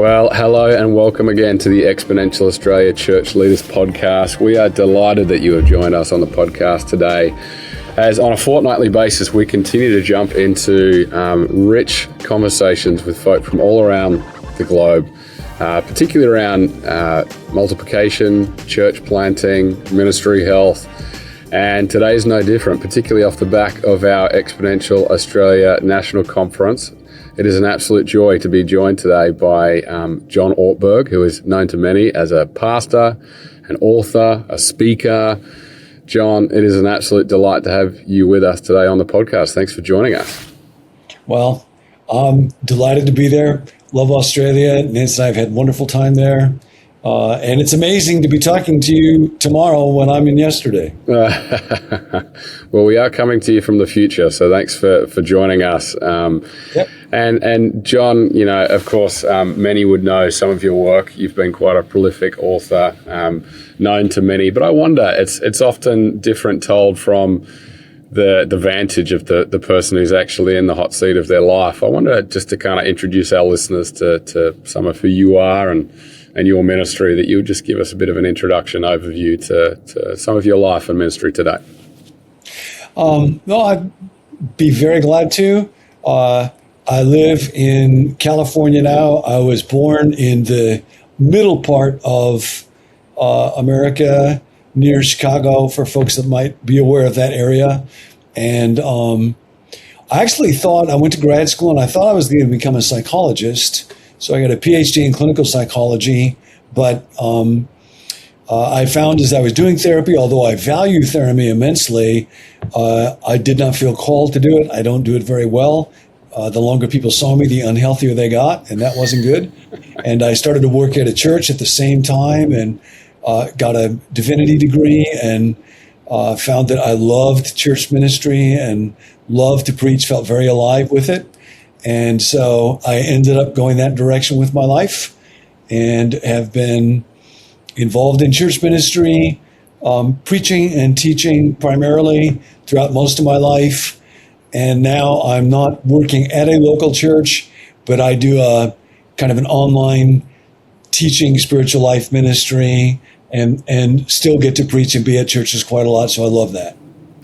Well, hello and welcome again to the Exponential Australia Church Leaders Podcast. We are delighted that you have joined us on the podcast today. As on a fortnightly basis, we continue to jump into rich conversations with folk from all around the globe, particularly around multiplication, church planting, ministry health. And today's no different, particularly off the back of our Exponential Australia National Conference. It is an absolute joy to be joined today by John Ortberg, who is known to many as a pastor, an author, a speaker. John, it is an absolute delight to have you with us today on the podcast. Thanks for joining us. Well, I'm delighted to be there. Love Australia. Nancy and I have had a wonderful time there. And it's amazing to be talking to you tomorrow when I'm in yesterday. Well, we are coming to you from the future, so thanks for joining us. Yep. And John, you know, of course, many would know some of your work. You've been quite a prolific author, known to many. But I wonder, it's often different told from the vantage of the person who's actually in the hot seat of their life. I wonder just to kind of introduce our listeners to some of who you are and your ministry, that you would just give us a bit of an introduction overview to some of your life and ministry today. No, I'd be very glad to. I live in California now. I was born in the middle part of America, near Chicago, for folks that might be aware of that area. And I actually thought, I went to grad school and I thought I was going to become a psychologist. So I got a PhD in clinical psychology, but I found as I was doing therapy, although I value therapy immensely, I did not feel called to do it. I don't do it very well. The longer people saw me, the unhealthier they got, and that wasn't good. And I started to work at a church at the same time and got a divinity degree and found that I loved church ministry and loved to preach, felt very alive with it. And so I ended up going that direction with my life and have been involved in church ministry, preaching and teaching primarily throughout most of my life. And now I'm not working at a local church, but I do a kind of an online teaching spiritual life ministry and still get to preach and be at churches quite a lot. So I love that.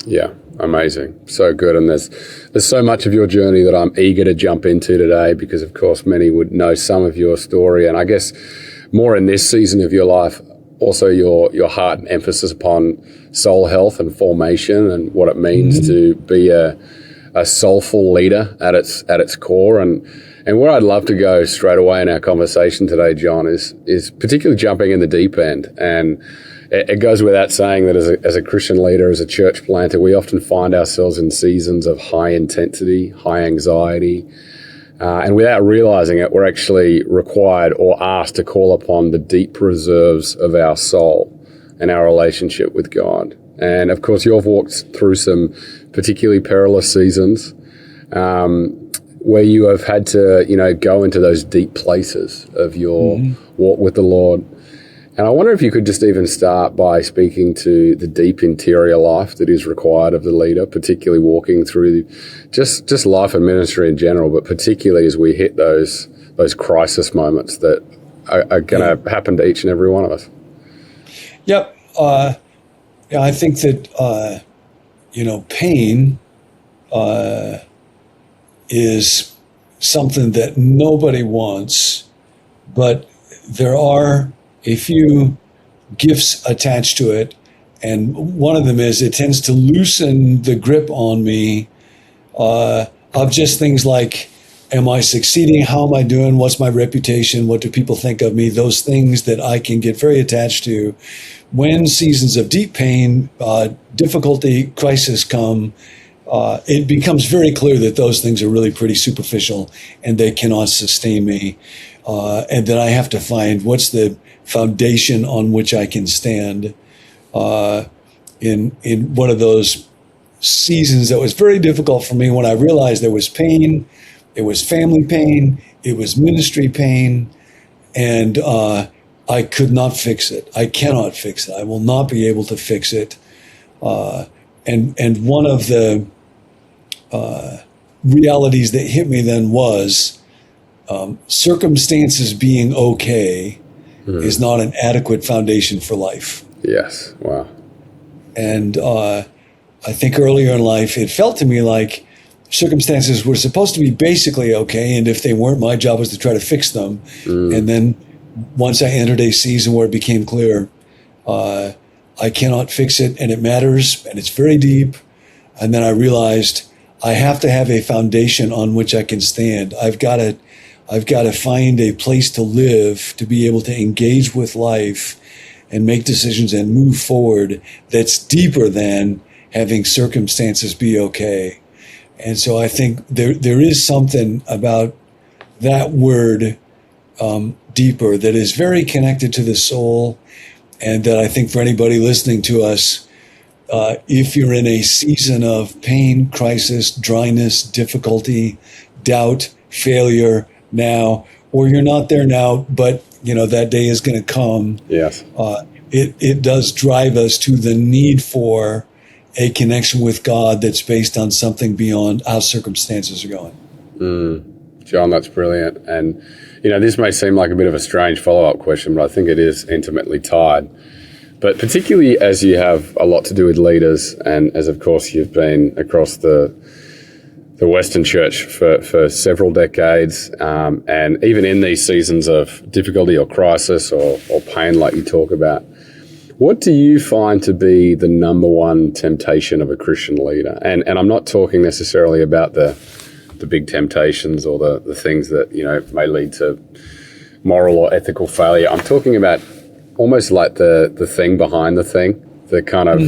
Yeah. Amazing. So good. And there's so much of your journey that I'm eager to jump into today because, of course, many would know some of your story. And I guess more in this season of your life, also your heart and emphasis upon soul health and formation and what it means to be a soulful leader at its core. And where I'd love to go straight away in our conversation today, John, is particularly jumping in the deep end. And it goes without saying that as a Christian leader, as a church planter, we often find ourselves in seasons of high intensity, high anxiety, and without realizing it, we're actually required or asked to call upon the deep reserves of our soul and our relationship with God. And of course, you've walked through some particularly perilous seasons where you have had to, go into those deep places of your walk with the Lord. And I wonder if you could just even start by speaking to the deep interior life that is required of the leader, particularly walking through just life and ministry in general, but particularly as we hit those crisis moments that are going to happen to each and every one of us. Yep. I think that, pain is something that nobody wants, but there are a few gifts attached to it. And one of them is it tends to loosen the grip on me of just things like, am I succeeding? How am I doing? What's my reputation? What do people think of me? Those things that I can get very attached to. When seasons of deep pain, difficulty, crisis come, it becomes very clear that those things are really pretty superficial and they cannot sustain me. And that I have to find what's the foundation on which I can stand in one of those seasons that was very difficult for me when I realized there was pain, it was family pain, it was ministry pain, and I could not fix it. I cannot fix it. I will not be able to fix it. And one of the realities that hit me then was circumstances being okay is not an adequate foundation for life. Yes. Wow. And I think earlier in life, it felt to me like circumstances were supposed to be basically okay. And if they weren't, my job was to try to fix them. And then once I entered a season where it became clear, I cannot fix it and it matters and it's very deep. And then I realized I have to have a foundation on which I can stand. I've got to find a place to live, to be able to engage with life and make decisions and move forward that's deeper than having circumstances be okay. And so I think there is something about that word deeper that is very connected to the soul, and that I think for anybody listening to us, if you're in a season of pain, crisis, dryness, difficulty, doubt, failure now, or you're not there now, but that day is going to come. Yes. It does drive us to the need for a connection with God that's based on something beyond how circumstances are going. John, that's brilliant. And, this may seem like a bit of a strange follow-up question, but I think it is intimately tied. But particularly as you have a lot to do with leaders, and as, of course, you've been across the Western Church for several decades, and even in these seasons of difficulty or crisis or pain like you talk about, what do you find to be the number one temptation of a Christian leader? And I'm not talking necessarily about the big temptations or the things that, may lead to moral or ethical failure. I'm talking about almost like the thing behind the thing, the kind of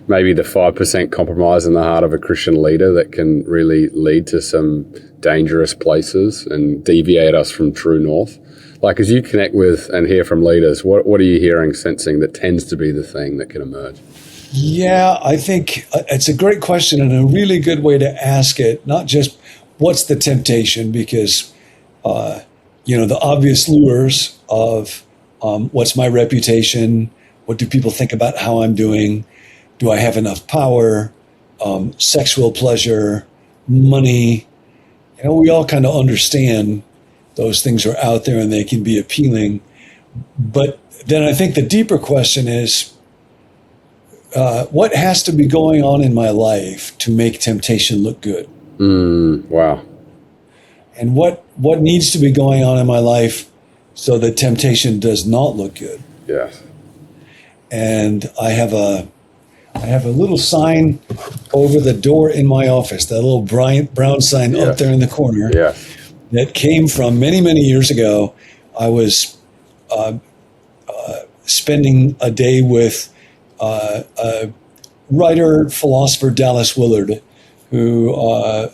maybe the 5% compromise in the heart of a Christian leader that can really lead to some dangerous places and deviate us from true north. Like, as you connect with and hear from leaders, what are you hearing, sensing that tends to be the thing that can emerge? Yeah, I think it's a great question and a really good way to ask it. Not just what's the temptation, because, the obvious lures of what's my reputation? What do people think about how I'm doing? Do I have enough power? Sexual pleasure, money. We all kind of understand those things are out there and they can be appealing. But then I think the deeper question is, what has to be going on in my life to make temptation look good? Wow. And what needs to be going on in my life so that temptation does not look good? Yes. And I have a little sign over the door in my office, that little brown sign up there in the corner. Yes. That came from many, many years ago. I was spending a day with a writer, philosopher, Dallas Willard, who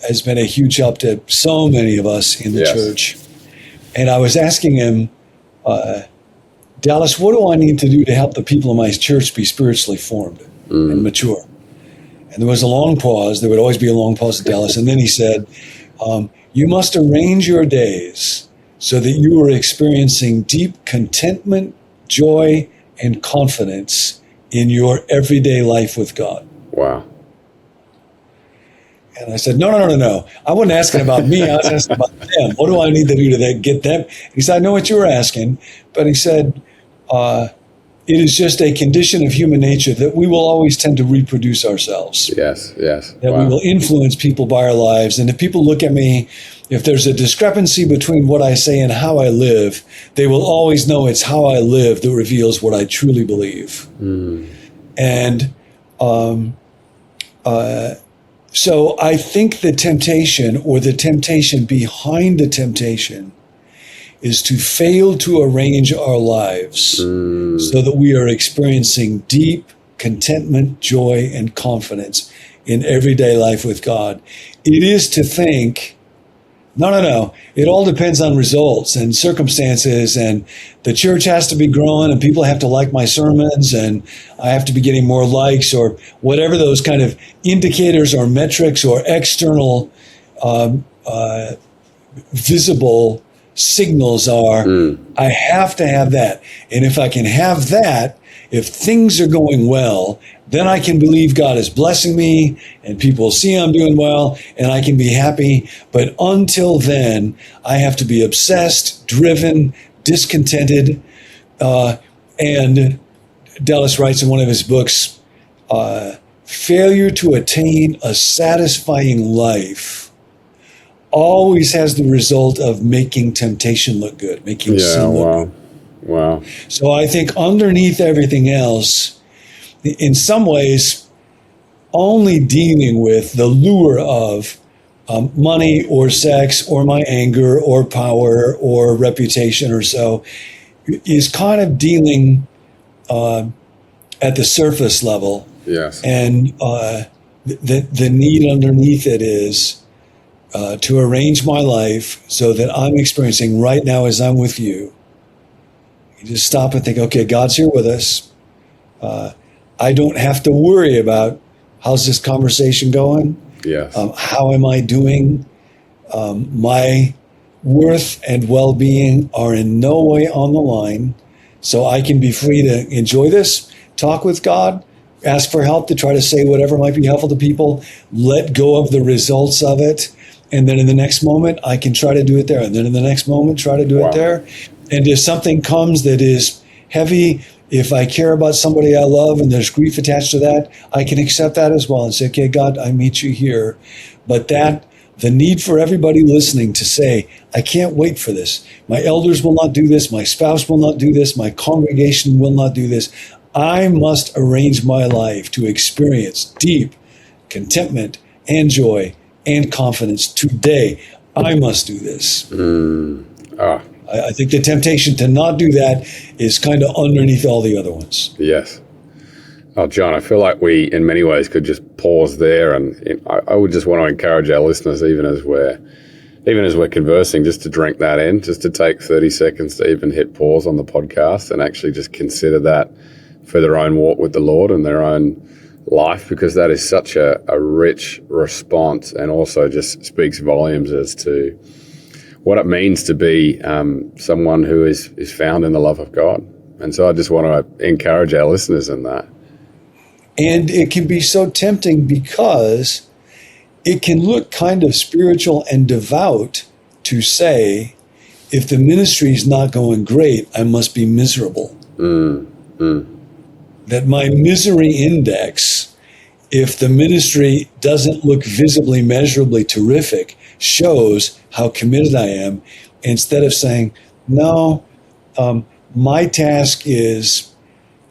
has been a huge help to so many of us in the church. And I was asking him, Dallas, what do I need to do to help the people in my church be spiritually formed and mature? And there was a long pause. There would always be a long pause at Dallas. And then he said, you must arrange your days so that you are experiencing deep contentment, joy, and confidence in your everyday life with God. Wow. And I said, no. I wasn't asking about me. I was asking about them. What do I need to do to get them? He said, I know what you were asking. But he said, it is just a condition of human nature that we will always tend to reproduce ourselves. Yes. That we will influence people by our lives. And if people look at me, if there's a discrepancy between what I say and how I live, they will always know it's how I live that reveals what I truly believe. And so I think the temptation, or the temptation behind the temptation, is to fail to arrange our lives so that we are experiencing deep contentment, joy, and confidence in everyday life with God. It is to think, no, it all depends on results and circumstances, and the church has to be growing and people have to like my sermons and I have to be getting more likes, or whatever those kind of indicators or metrics or external visible signals are. I have to have that. And if I can have that, If things are going well, then I can believe God is blessing me and people see I'm doing well and I can be happy. But until then, I have to be obsessed, driven, discontented. And Dallas writes in one of his books, failure to attain a satisfying life always has the result of making temptation look good, making sin look good. Wow. So I think underneath everything else, in some ways, only dealing with the lure of money or sex or my anger or power or reputation or so is kind of dealing at the surface level. Yes. And the need underneath it is to arrange my life so that I'm experiencing right now as I'm with you. You just stop and think, okay, God's here with us. I don't have to worry about how's this conversation going? Yes. How am I doing? My worth and well-being are in no way on the line. So I can be free to enjoy this, talk with God, ask for help to try to say whatever might be helpful to people, let go of the results of it. And then in the next moment, I can try to do it there. And then in the next moment, try to do it there. And if something comes that is heavy, if I care about somebody I love and there's grief attached to that, I can accept that as well and say, okay, God, I meet you here. But the need for everybody listening to say, I can't wait for this. My elders will not do this. My spouse will not do this. My congregation will not do this. I must arrange my life to experience deep contentment and joy and confidence today. I must do this. I think the temptation to not do that is kind of underneath all the other ones. Yes. Oh, John, I feel like we, in many ways, could just pause there, and I would just want to encourage our listeners, even as we're conversing, just to drink that in, just to take 30 seconds to even hit pause on the podcast and actually just consider that for their own walk with the Lord and their own life, because that is such a rich response, and also just speaks volumes as to what it means to be someone who is found in the love of God. And so I just want to encourage our listeners in that. And it can be so tempting because it can look kind of spiritual and devout to say, if the ministry is not going great, I must be miserable. That my misery index, if the ministry doesn't look visibly, measurably terrific, shows how committed I am, instead of saying, no, my task is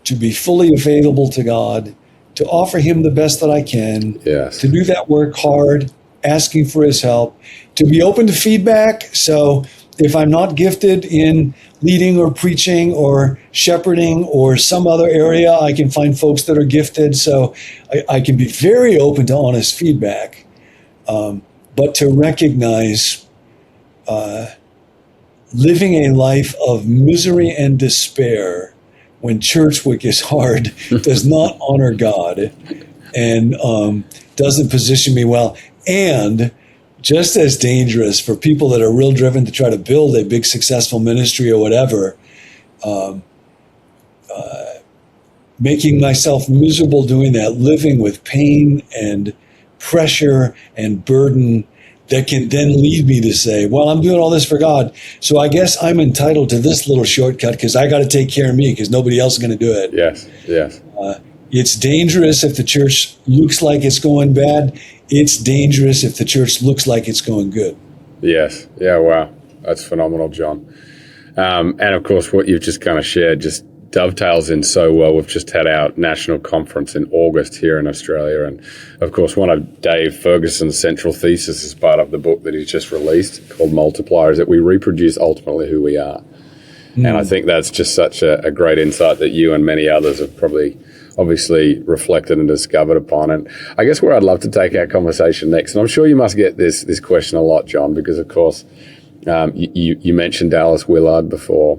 to be fully available to God, to offer him the best that I can, to do that work hard, asking for his help, to be open to feedback. So if I'm not gifted in leading or preaching or shepherding or some other area, I can find folks that are gifted. So I can be very open to honest feedback, but to recognize living a life of misery and despair when church work is hard does not honor God and doesn't position me well. And just as dangerous for people that are real driven to try to build a big successful ministry or whatever, making myself miserable doing that, living with pain and pressure and burden that can then lead me to say, well, I'm doing all this for God, so I guess I'm entitled to this little shortcut because I got to take care of me because nobody else is going to do it. Yes. It's dangerous if the church looks like it's going bad. It's dangerous if the church looks like it's going good. Yes. Yeah, wow. That's phenomenal, John. And of course, what you've just kind of shared just dovetails in so well. We've just had our national conference in August here in Australia. And of course, one of Dave Ferguson's central thesis is part of the book that he's just released called Multipliers, that we reproduce ultimately who we are. And I think that's just such a great insight that you and many others have probably obviously reflected and discovered upon. And I guess where I'd love to take our conversation next, and I'm sure you must get this question a lot, John, because of course you mentioned Dallas Willard before.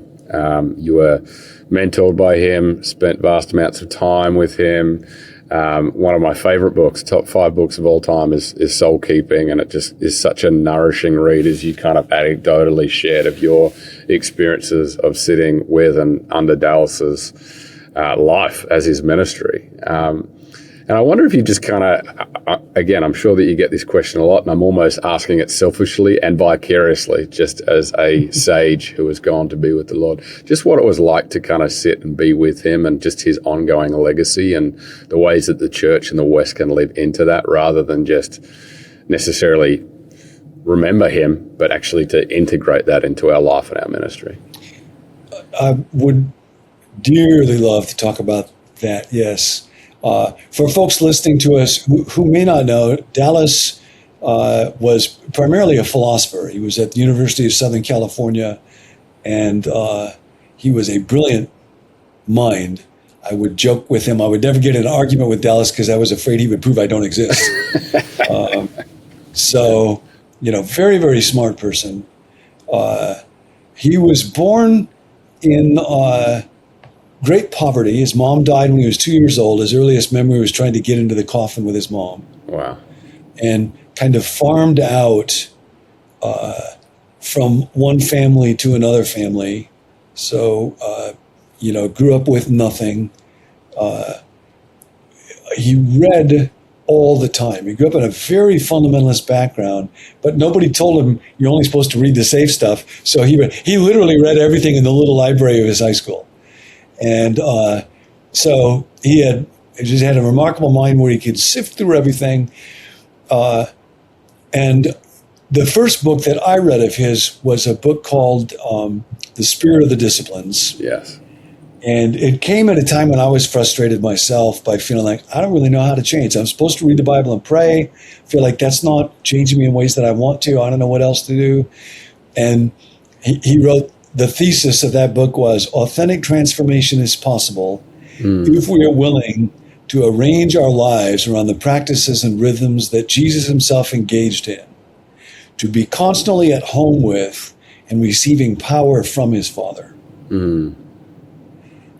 You were mentored by him, spent vast amounts of time with him. One of my favorite books, top 5 books of all time, is Soul Keeping, and it just is such a nourishing read as you kind of anecdotally shared of your experiences of sitting with and under Dallas's life as his ministry. And I wonder if you just kind of, again, I'm sure that you get this question a lot, and I'm almost asking it selfishly and vicariously, just as a sage who has gone to be with the Lord, just what it was like to kind of sit and be with him, and just his ongoing legacy and the ways that the church in the West can live into that, rather than just necessarily remember him, but actually to integrate that into our life and our ministry. I would dearly love to talk about that, yes. For folks listening to us who may not know, Dallas was primarily a philosopher. He was at the University of Southern California, and he was a brilliant mind. I would joke with him. I would never get in an argument with Dallas because I was afraid he would prove I don't exist. So, very, very smart person. He was born in great poverty. His mom died when he was 2 years old. His earliest memory was trying to get into the coffin with his mom. Wow. And kind of farmed out from one family to another family. So, grew up with nothing. He read all the time. He grew up in a very fundamentalist background, but nobody told him you're only supposed to read the safe stuff. So he literally read everything in the little library of his high school. And so he just had a remarkable mind where he could sift through everything. And the first book that I read of his was a book called The Spirit of the Disciplines. Yes. And it came at a time when I was frustrated myself by feeling like, I don't really know how to change. I'm supposed to read the Bible and pray. I feel like that's not changing me in ways that I want to. I don't know what else to do. And he wrote, the thesis of that book was, authentic transformation is possible if we are willing to arrange our lives around the practices and rhythms that Jesus himself engaged in, to be constantly at home with and receiving power from his Father.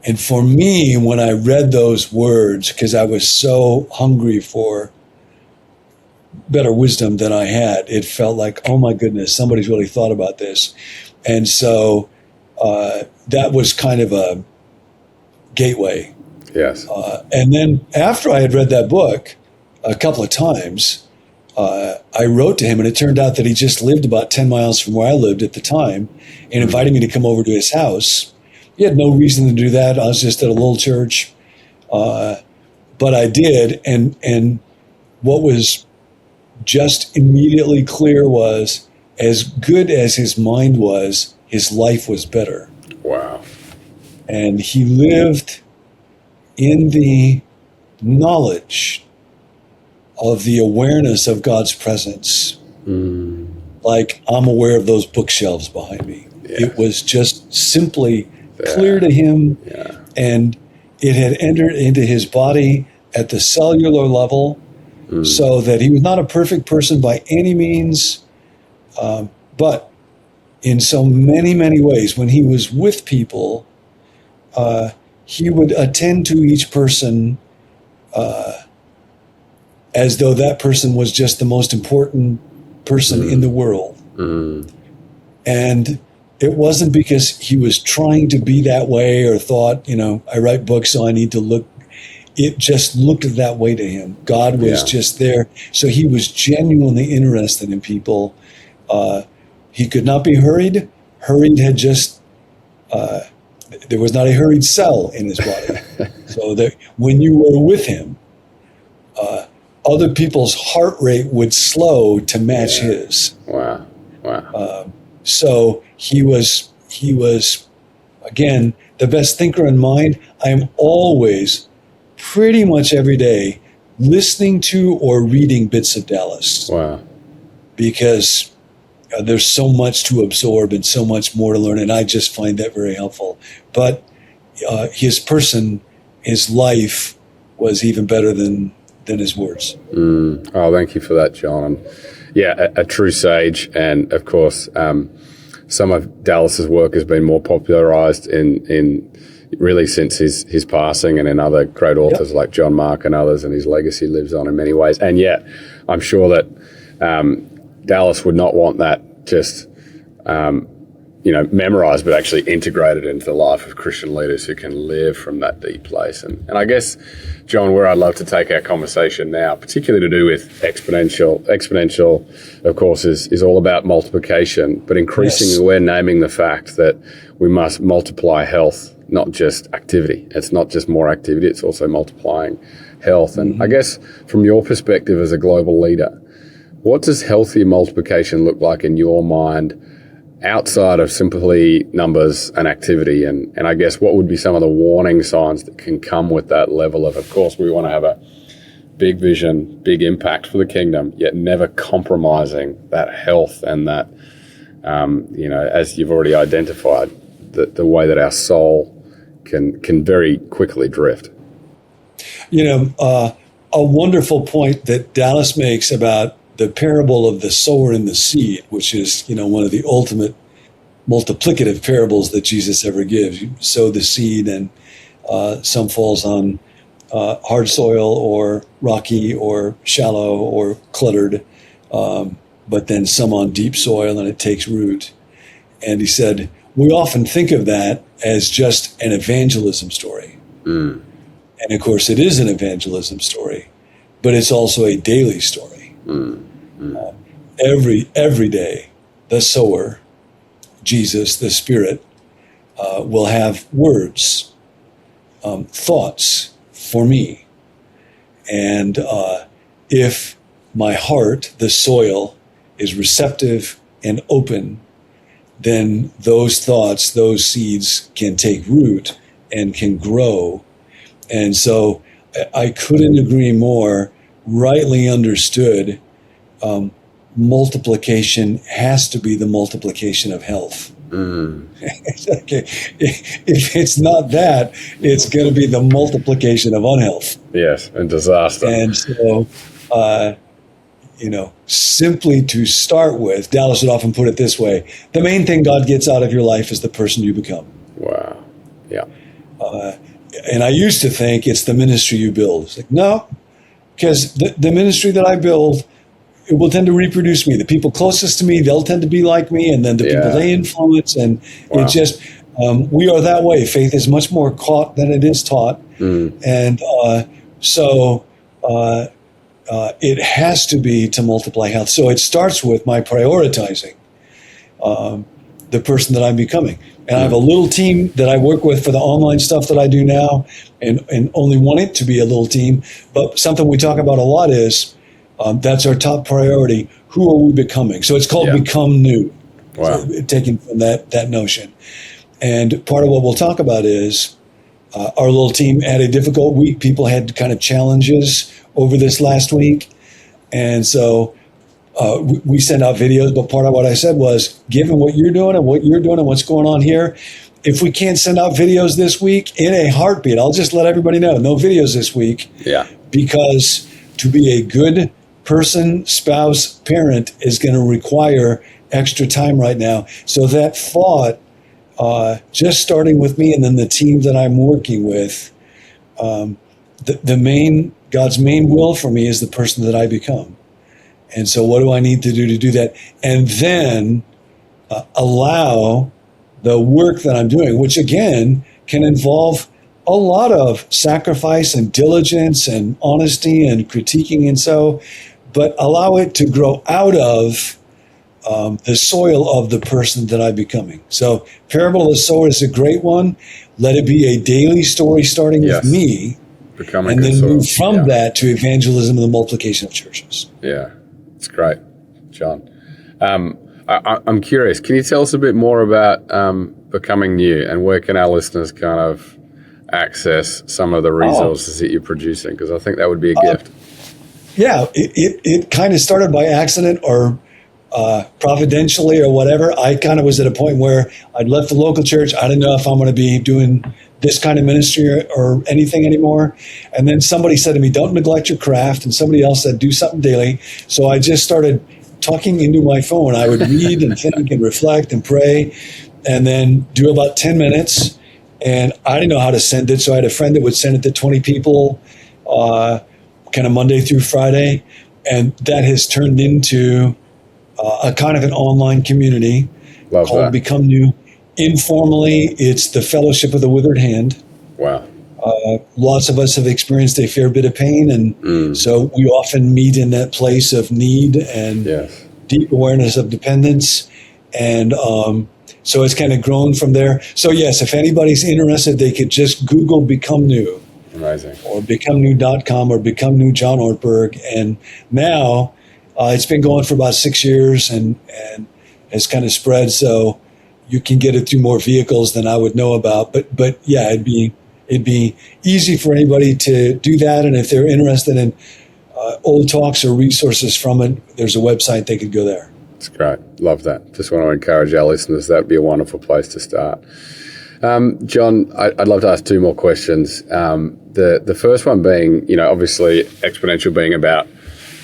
And for me, when I read those words, because I was so hungry for better wisdom than I had, it felt like, oh my goodness, somebody's really thought about this. And so that was kind of a gateway. Yes. And then after I had read that book a couple of times, I wrote to him, and it turned out that he just lived about 10 miles from where I lived at the time, and invited me to come over to his house. He had no reason to do that. I was just at a little church. But I did. And what was just immediately clear was, as good as his mind was, his life was better. Wow. And he lived in the knowledge of the awareness of God's presence. Like I'm aware of those bookshelves behind me. Yeah. It was just simply clear to him, and it had entered into his body at the cellular level, so that he was not a perfect person by any means, but in so many, many ways, when he was with people, he would attend to each person as though that person was just the most important person in the world. And it wasn't because he was trying to be that way or thought, I write books, so I need to look. It just looked that way to him. God was just there. So he was genuinely interested in people. He could not be hurried. Hurried had just, there was not a hurried cell in his body. So that when you were with him, other people's heart rate would slow to match his. Wow. So he was, again, the best thinker in mind. I am always, pretty much every day, listening to or reading bits of Dallas. Wow. Because there's so much to absorb and so much more to learn, and I just find that very helpful. But his person, his life was even better than his words. Oh, thank you for that, John. And a true sage. And of course, some of Dallas's work has been more popularized in really since his passing, and in other great authors like John Mark and others, and his legacy lives on in many ways. And yet, I'm sure that Dallas would not want that just memorized, but actually integrated into the life of Christian leaders who can live from that deep place. And I guess, John, where I'd love to take our conversation now, particularly to do with exponential. Exponential, of course, is all about multiplication, but increasingly we're naming the fact that we must multiply health, not just activity. It's not just more activity, it's also multiplying health. And I guess from your perspective as a global leader, what does healthy multiplication look like in your mind outside of simply numbers and activity? And I guess what would be some of the warning signs that can come with that level of course, we want to have a big vision, big impact for the kingdom, yet never compromising that health and that, as you've already identified, the way that our soul can very quickly drift. A wonderful point that Dallas makes about the parable of the sower and the seed, which is, one of the ultimate multiplicative parables that Jesus ever gives. You sow the seed and some falls on hard soil or rocky or shallow or cluttered, but then some on deep soil and it takes root. And he said, we often think of that as just an evangelism story. And of course it is an evangelism story, but it's also a daily story. Every day, the sower, Jesus, the Spirit, will have words, thoughts for me. And if my heart, the soil, is receptive and open, then those thoughts, those seeds can take root and can grow. And so I couldn't agree more. Rightly understood, multiplication has to be the multiplication of health. Okay. If it's not that, it's going to be the multiplication of unhealth. Yes, and disaster. And so, simply to start with, Dallas would often put it this way: the main thing God gets out of your life is the person you become. Wow. Yeah. And I used to think it's the ministry you build. It's like, no, because the ministry that I build, it will tend to reproduce me. The people closest to me, they'll tend to be like me, and then the people they influence. And it just, we are that way. Faith is much more caught than it is taught. And so it has to be to multiply health. So it starts with my prioritizing the person that I'm becoming. And I have a little team that I work with for the online stuff that I do now, and only want it to be a little team. But something we talk about a lot is, that's our top priority. Who are we becoming? So it's called Become New. Wow. So, taken from that notion. And part of what we'll talk about is our little team had a difficult week. People had kind of challenges over this last week. And so we send out videos, but part of what I said was, given what you're doing and what's going on here, if we can't send out videos this week, in a heartbeat, I'll just let everybody know, no videos this week. Yeah. Because to be a good person, spouse, parent is going to require extra time right now. So that thought, just starting with me and then the team that I'm working with, God's main will for me is the person that I become. And so what do I need to do that? And then allow the work that I'm doing, which again can involve a lot of sacrifice and diligence and honesty and critiquing, and so, but allow it to grow out of the soil of the person that I'm becoming. So Parable of the Sower is a great one. Let it be a daily story starting with me, becoming, and then move from that to evangelism and the multiplication of churches. Yeah, it's great, John. I'm curious, can you tell us a bit more about Becoming New, and where can our listeners kind of access some of the resources that you're producing? Because I think that would be a gift. Yeah, it kind of started by accident or providentially or whatever. I kind of was at a point where I'd left the local church. I didn't know if I'm going to be doing this kind of ministry or anything anymore. And then somebody said to me, don't neglect your craft. And somebody else said, do something daily. So I just started talking into my phone. I would read and think and reflect and pray, and then do about 10 minutes. And I didn't know how to send it. So I had a friend that would send it to 20 people, kind of Monday through Friday. And that has turned into a kind of an online community. Love called that. Become New. Informally, it's the fellowship of the withered hand. Wow. Lots of us have experienced a fair bit of pain, and so we often meet in that place of need and Yes. deep awareness of dependence. And so it's kind of grown from there. So yes, if anybody's interested, they could just Google Become New. Amazing. Or becomenew.com or Become New John Ortberg. And now it's been going for about 6 years and has kind of spread. So you can get it through more vehicles than I would know about. But yeah, it'd be easy for anybody to do that. And if they're interested in old talks or resources from it, there's a website, they could go there. That's great. Love that. Just want to encourage our listeners. That would be a wonderful place to start. John, I'd love to ask two more questions. The first one being, obviously Exponential being about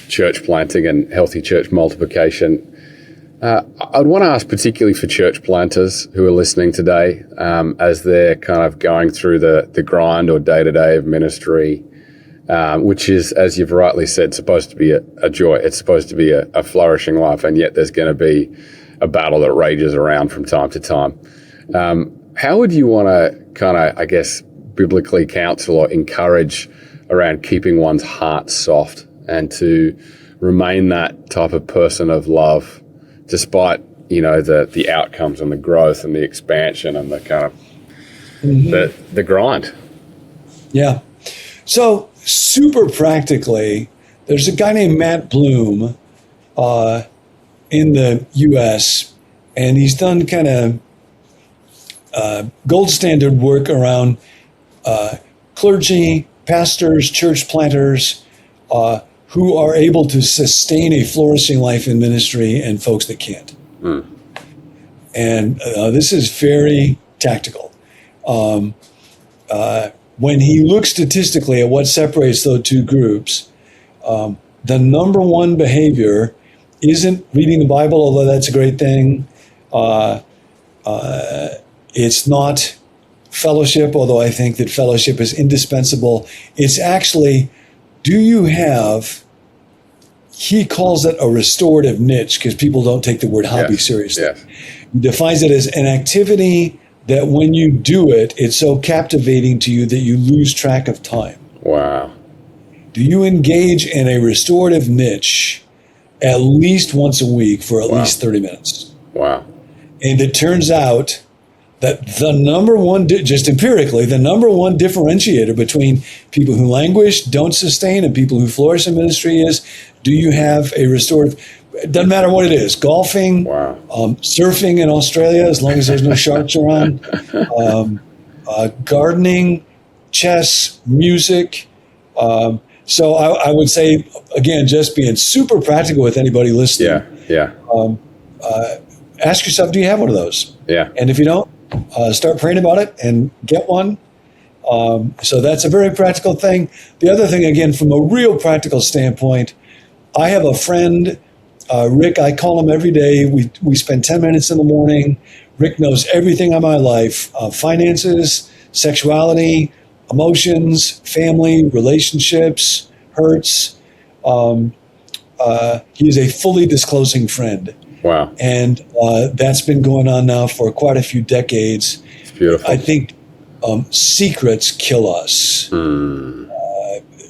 church planting and healthy church multiplication. I'd want to ask particularly for church planters who are listening today, as they're kind of going through the grind or day-to-day of ministry, which is, as you've rightly said, supposed to be a joy. It's supposed to be a flourishing life, and yet there's going to be a battle that rages around from time to time. How would you want to kind of, I guess, biblically counsel or encourage around keeping one's heart soft and to remain that type of person of love despite, the outcomes and the growth and the expansion and the kind of the grind? Yeah. So super practically, there's a guy named Matt Bloom in the U.S., and he's done kind of gold standard work around clergy, pastors, church planters who are able to sustain a flourishing life in ministry and folks that can't. And this is very tactical. When he looks statistically at what separates those two groups, the number one behavior isn't reading the Bible, although that's a great thing. It's not fellowship, although I think that fellowship is indispensable. It's actually, do you have, he calls it a restorative niche because people don't take the word hobby seriously. Yes. He defines it as an activity that when you do it, it's so captivating to you that you lose track of time. Wow. Do you engage in a restorative niche at least once a week for at least 30 minutes? Wow. And it turns out that the number one, just empirically, the number one differentiator between people who languish, don't sustain, and people who flourish in ministry is, do you have a restorative? It doesn't matter what it is, golfing, surfing in Australia, as long as there's no sharks around, gardening, chess, music. So I would say, again, just being super practical with anybody listening. Ask yourself, do you have one of those? Yeah. And if you don't, start praying about it and get one. So that's a very practical thing. The other thing, again, from a real practical standpoint, I have a friend, Rick, I call him every day. We spend 10 minutes in the morning. Rick knows everything on my life, finances, sexuality, emotions, family, relationships, hurts. He is a fully disclosing friend. Wow. And that's been going on now for quite a few decades. It's beautiful. I think secrets kill us.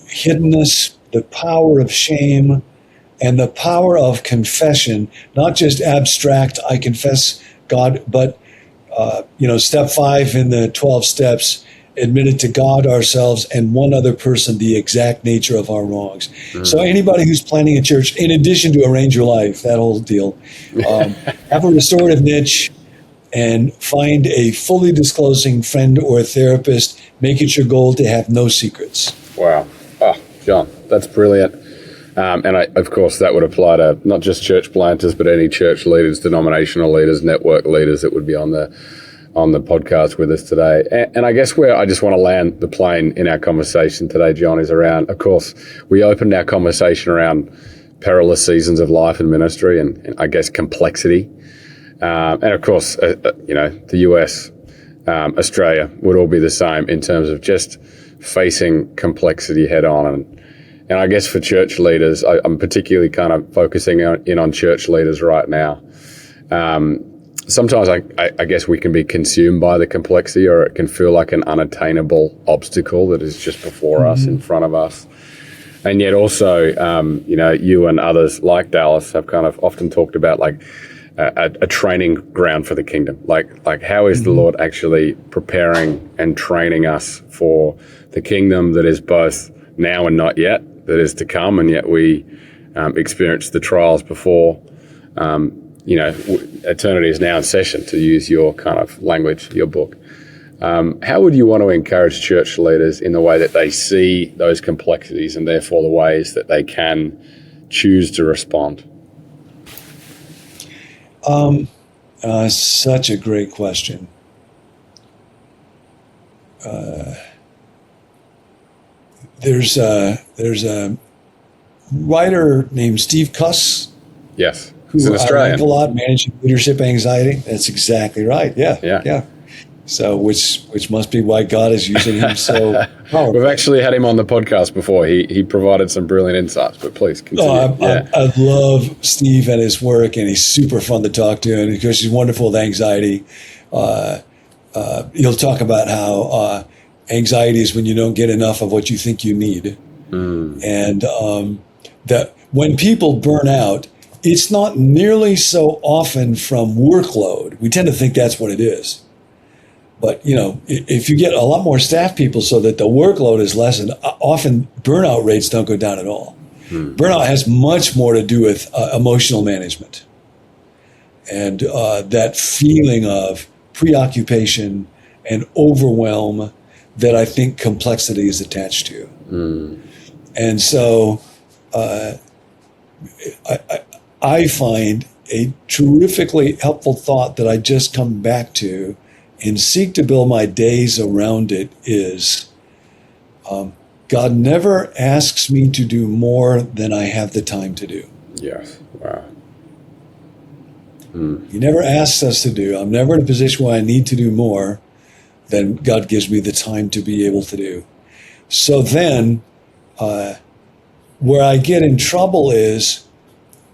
Hiddenness, the power of shame, and the power of confession, not just abstract, I confess God, but, step 5 in the 12 steps, admitted to God, ourselves, and one other person the exact nature of our wrongs. So anybody who's planning a church, in addition to arrange your life, that whole deal, have a restorative niche and find a fully disclosing friend or a therapist. Make it your goal to have no secrets. Wow. Oh, John, that's brilliant. And of course, that would apply to not just church planters, but any church leaders, denominational leaders, network leaders that would be on the podcast with us today. And I guess where I just want to land the plane in our conversation today, John, is around, of course, we opened our conversation around perilous seasons of life and ministry and I guess complexity. And of course, the US, Australia would all be the same in terms of just facing complexity head on. And I guess for church leaders, I'm particularly kind of focusing in on church leaders right now. sometimes I guess we can be consumed by the complexity, or it can feel like an unattainable obstacle that is just before us, in front of us. And yet also, you and others like Dallas have kind of often talked about like a training ground for the kingdom. Like how is the Lord actually preparing and training us for the kingdom that is both now and not yet, that is to come, and yet we experience the trials before. Eternity is now in session, to use your kind of language, your book. How would you want to encourage church leaders in the way that they see those complexities and therefore the ways that they can choose to respond? Such a great question. There's a writer named Steve Cuss. Yes. He's an who Australian. I like a lot, Managing Leadership Anxiety. That's exactly right. Yeah. So, which must be why God is using him so powerfully. We've actually had him on the podcast before. He provided some brilliant insights, but please continue. I love Steve and his work, and he's super fun to talk to, and because he's wonderful with anxiety. He'll talk about how anxiety is when you don't get enough of what you think you need. And that when people burn out, it's not nearly so often from workload. We tend to think that's what it is. But, if you get a lot more staff people so that the workload is lessened, often burnout rates don't go down at all. Burnout has much more to do with emotional management and that feeling of preoccupation and overwhelm that I think complexity is attached to. And so I find a terrifically helpful thought that I just come back to and seek to build my days around it is God never asks me to do more than I have the time to do. Yes. Wow. He never asks us to do. I'm never in a position where I need to do more than God gives me the time to be able to do. So then where I get in trouble is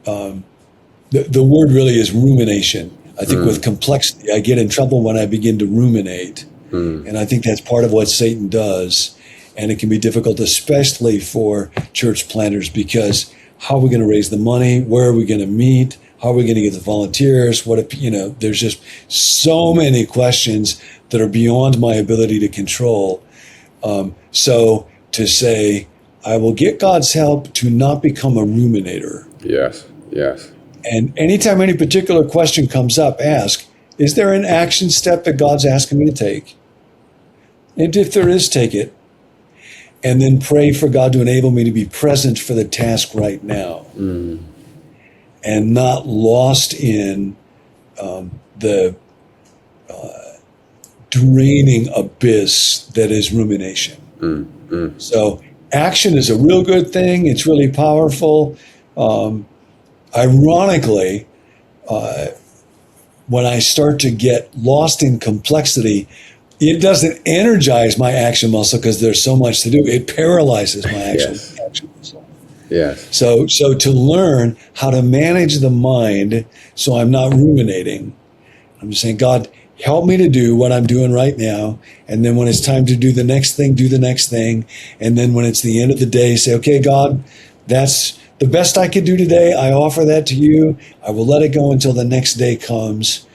the word really is rumination. I think with complexity, I get in trouble when I begin to ruminate. And I think that's part of what Satan does. And it can be difficult, especially for church planners, because how are we going to raise the money? Where are we going to meet? How are we going to get the volunteers? What if, there's just so many questions that are beyond my ability to control. So to say, I will get God's help to not become a ruminator. Yes. And anytime any particular question comes up, ask, is there an action step that God's asking me to take? And if there is, take it. And then pray for God to enable me to be present for the task right now. And not lost in the draining abyss that is rumination. So action is a real good thing. It's really powerful. Ironically, when I start to get lost in complexity, it doesn't energize my action muscle because there's so much to do. It paralyzes my action muscle. Yes. So to learn how to manage the mind so I'm not ruminating, I'm just saying, God, help me to do what I'm doing right now. And then when it's time to do the next thing, do the next thing. And then when it's the end of the day, say, okay, God, that's the best I could do today. I offer that to you. I will let it go until the next day comes.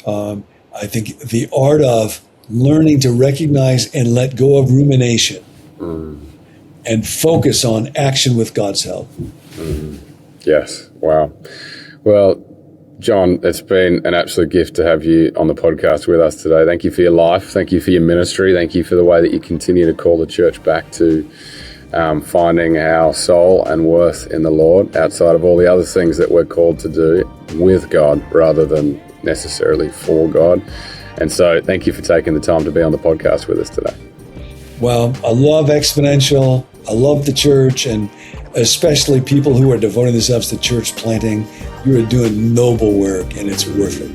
I think the art of learning to recognize and let go of rumination and focus on action with God's help. Yes. Wow. Well, John, it's been an absolute gift to have you on the podcast with us today. Thank you for your life. Thank you for your ministry. Thank you for the way that you continue to call the church back to finding our soul and worth in the Lord outside of all the other things that we're called to do with God rather than necessarily for God. And so thank you for taking the time to be on the podcast with us today. Well, I love Exponential. I love the church, and especially people who are devoting themselves to church planting. You are doing noble work, and it's worth it.